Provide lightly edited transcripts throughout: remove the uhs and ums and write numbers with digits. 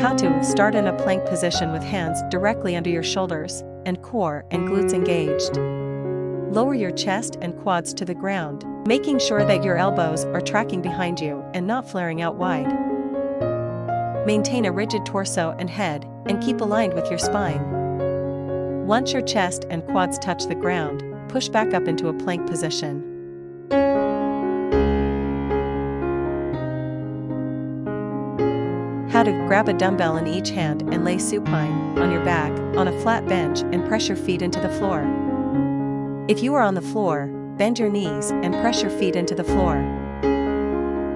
How to start in a plank position with hands directly under your shoulders, and core and glutes engaged. Lower your chest and quads to the ground, making sure that your elbows are tracking behind you and not flaring out wide. Maintain a rigid torso and head, and keep aligned with your spine. Once your chest and quads touch the ground, push back up into a plank position. How to grab a dumbbell in each hand and lay supine on your back on a flat bench and press your feet into the floor. If you are on the floor, bend your knees and press your feet into the floor.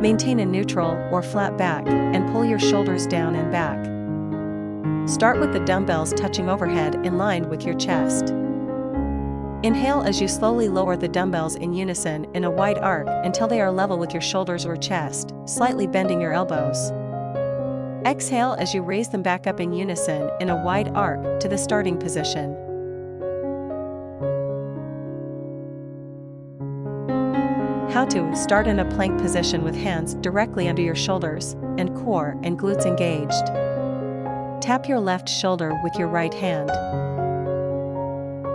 Maintain a neutral or flat back and pull your shoulders down and back. Start with the dumbbells touching overhead in line with your chest. Inhale as you slowly lower the dumbbells in unison in a wide arc until they are level with your shoulders or chest, slightly bending your elbows. Exhale as you raise them back up in unison in a wide arc to the starting position. How to start in a plank position with hands directly under your shoulders, and core and glutes engaged. Tap your left shoulder with your right hand.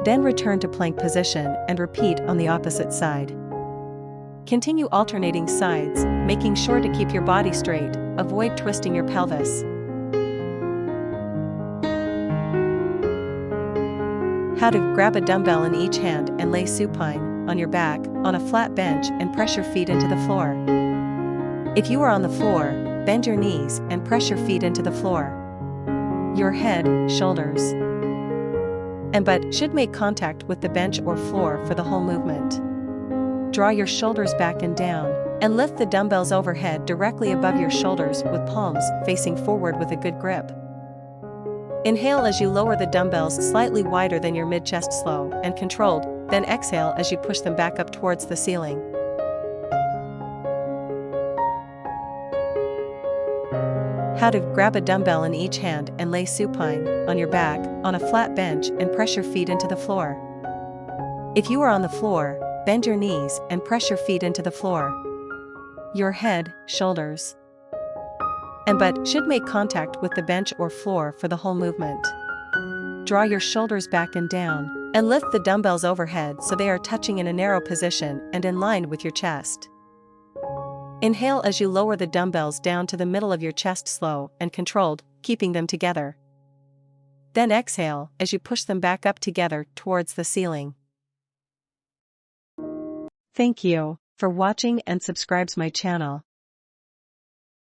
Then return to plank position and repeat on the opposite side. Continue alternating sides, making sure to keep your body straight, avoid twisting your pelvis. How to grab a dumbbell in each hand and lay supine on your back on a flat bench and press your feet into the floor. If you are on the floor, bend your knees and press your feet into the floor. Your head, shoulders, and butt should make contact with the bench or floor for the whole movement. Draw your shoulders back and down, and lift the dumbbells overhead directly above your shoulders with palms facing forward with a good grip. Inhale as you lower the dumbbells slightly wider than your mid-chest, slow and controlled, then exhale as you push them back up towards the ceiling. How to grab a dumbbell in each hand and lay supine on your back on a flat bench and press your feet into the floor. If you are on the floor, bend your knees and press your feet into the floor. Your head, shoulders, and butt should make contact with the bench or floor for the whole movement. Draw your shoulders back and down, and lift the dumbbells overhead so they are touching in a narrow position and in line with your chest. Inhale as you lower the dumbbells down to the middle of your chest, slow and controlled, keeping them together. Then exhale as you push them back up together towards the ceiling. Thank you for watching and subscribe my channel.